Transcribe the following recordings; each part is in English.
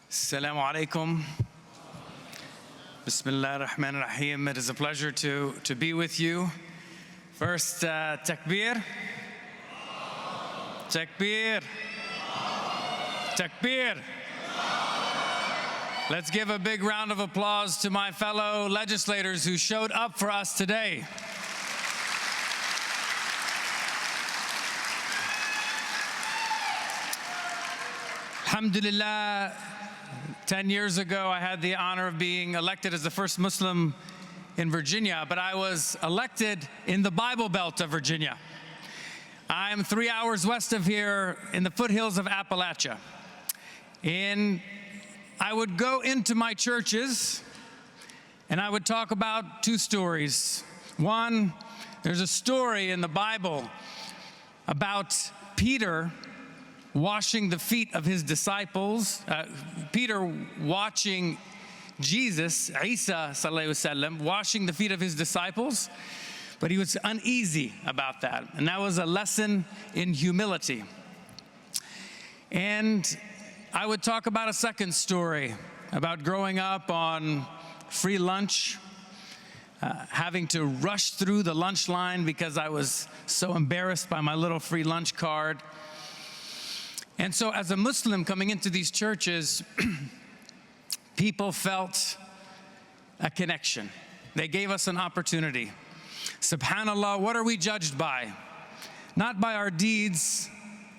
Assalamu alaikum. Bismillah ar-Rahman ar-Rahim. It is a pleasure to be with you. First, takbir. Takbir. Takbir. Let's give a big round of applause to my fellow legislators who showed up for us today. Alhamdulillah, 10 years ago, I had the honor of being elected as the first Muslim in Virginia, but I was elected in the Bible Belt of Virginia. I'm 3 hours west of here in the foothills of Appalachia. And I would go into my churches and I would talk about two stories. One, there's a story in the Bible about Peter washing the feet of his disciples, Peter watching Jesus, Isa Salana USA, washing the feet of his disciples, but he was uneasy about that. And that was a lesson in humility. And I would talk about a second story about growing up on free lunch, having to rush through the lunch line because I was so embarrassed by my little free lunch card. And so as a Muslim coming into these churches, people felt a connection. They gave us an opportunity. SubhanAllah, what are we judged by? Not by our deeds,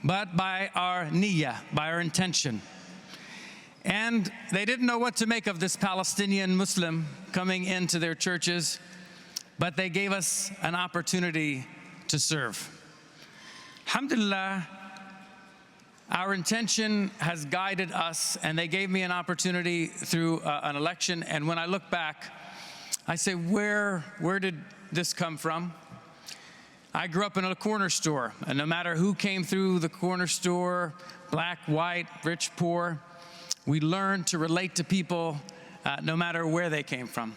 but by our niyyah, by our intention. And they didn't know what to make of this Palestinian Muslim coming into their churches, but they gave us an opportunity to serve. Alhamdulillah, our intention has guided us, and they gave me an opportunity through an election. And when I look back, I say, where did this come from? I grew up in a corner store, and no matter who came through the corner store, black, white, rich, poor, we learned to relate to people no matter where they came from.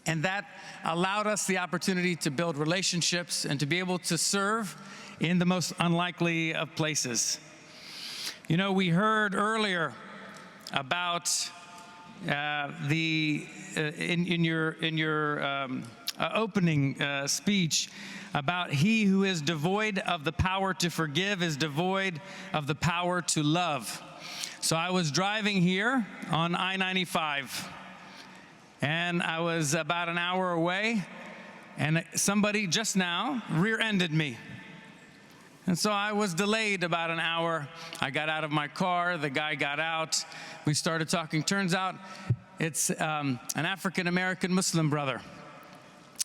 And that allowed us the opportunity to build relationships and to be able to serve in the most unlikely of places. You know, we heard earlier about in your opening speech about he who is devoid of the power to forgive is devoid of the power to love. So I was driving here on I-95, and I was about an hour away, and somebody just now rear-ended me. And so I was delayed about an hour. I got out of my car, the guy got out, we started talking. Turns out it's an African-American Muslim brother.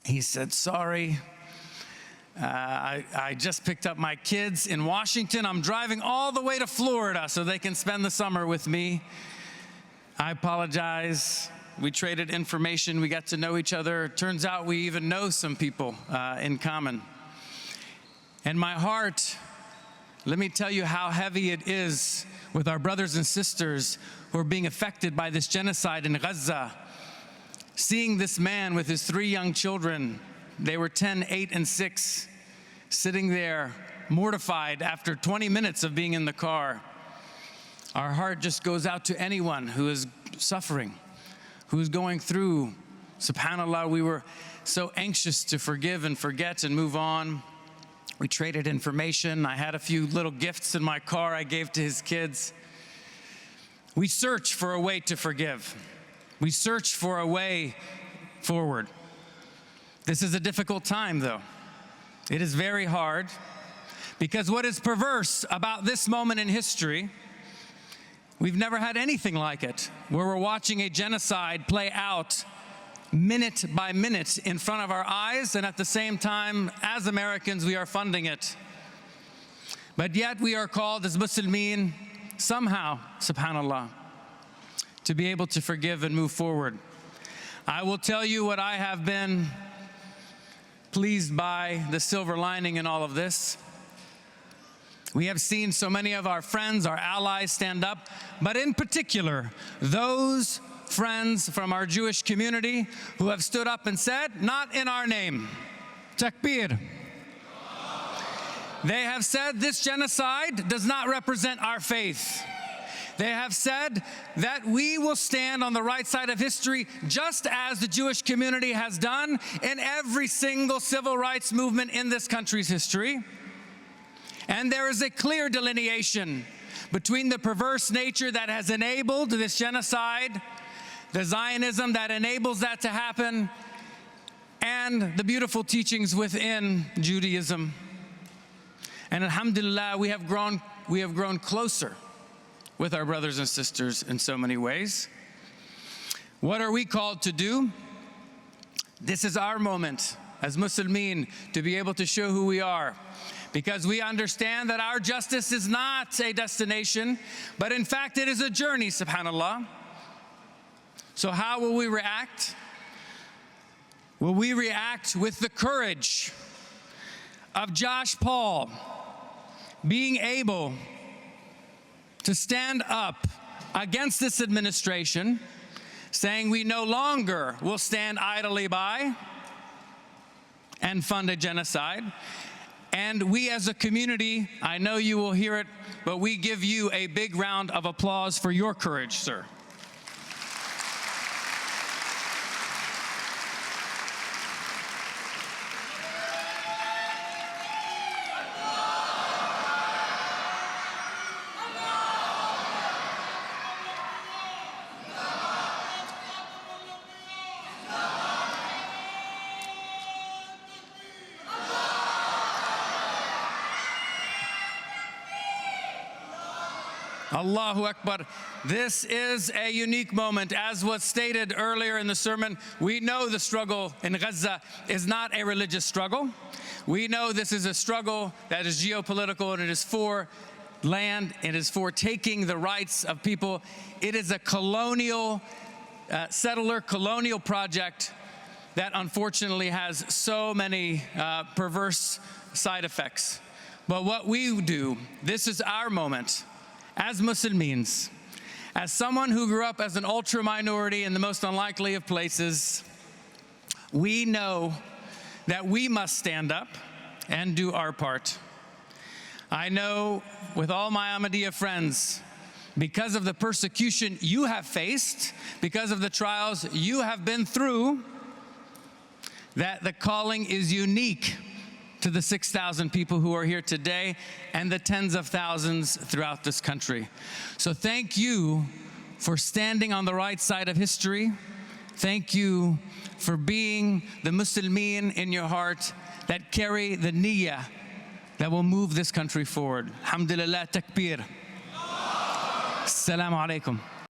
He said, sorry, I just picked up my kids in Washington. I'm driving all the way to Florida so they can spend the summer with me. I apologize. We traded information, we got to know each other. Turns out we even know some people in common. And my heart, let me tell you how heavy it is with our brothers and sisters who are being affected by this genocide in Gaza. Seeing this man with his 3 young children, they were 10, 8, and 6, sitting there mortified after 20 minutes of being in the car. Our heart just goes out to anyone who is suffering, who is going through. SubhanAllah, we were so anxious to forgive and forget and move on. We traded information. I had a few little gifts in my car I gave to his kids. We search for a way to forgive. We search for a way forward. This is a difficult time, though. It is very hard, because what is perverse about this moment in history, we've never had anything like it, where we're watching a genocide play out minute by minute in front of our eyes, and at the same time, as Americans, we are funding it. But yet we are called as Muslimin, somehow, subhanAllah, to be able to forgive and move forward. I will tell you what I have been pleased by, the silver lining in all of this. We have seen so many of our friends, our allies stand up, but in particular, those friends from our Jewish community who have stood up and said, not in our name. Takbir. They have said this genocide does not represent our faith. They have said that we will stand on the right side of history, just as the Jewish community has done in every single civil rights movement in this country's history. And there is a clear delineation between the perverse nature that has enabled this genocide, the Zionism that enables that to happen, and the beautiful teachings within Judaism. And alhamdulillah, we have grown closer with our brothers and sisters in so many ways. What are we called to do? This is our moment as Muslimin to be able to show who we are, because we understand that our justice is not a destination, but in fact it is a journey, subhanAllah. So how will we react? Will we react with the courage of Josh Paul, being able to stand up against this administration, saying we no longer will stand idly by and fund a genocide? And we as a community, I know you will hear it, but we give you a big round of applause for your courage, sir. Allahu Akbar. This is a unique moment. As was stated earlier in the sermon, we know the struggle in Gaza is not a religious struggle. We know this is a struggle that is geopolitical, and it is for land, it is for taking the rights of people. It is a colonial, settler colonial project that unfortunately has so many perverse side effects. But what we do, this is our moment. As Muslims, as someone who grew up as an ultra minority in the most unlikely of places, we know that we must stand up and do our part. I know with all my Ahmadiyya friends, because of the persecution you have faced, because of the trials you have been through, that the calling is unique to the 6,000 people who are here today and the tens of thousands throughout this country. So thank you for standing on the right side of history. Thank you for being the Muslimin in your heart that carry the niyyah that will move this country forward. Alhamdulillah, takbir. Assalamu alaikum.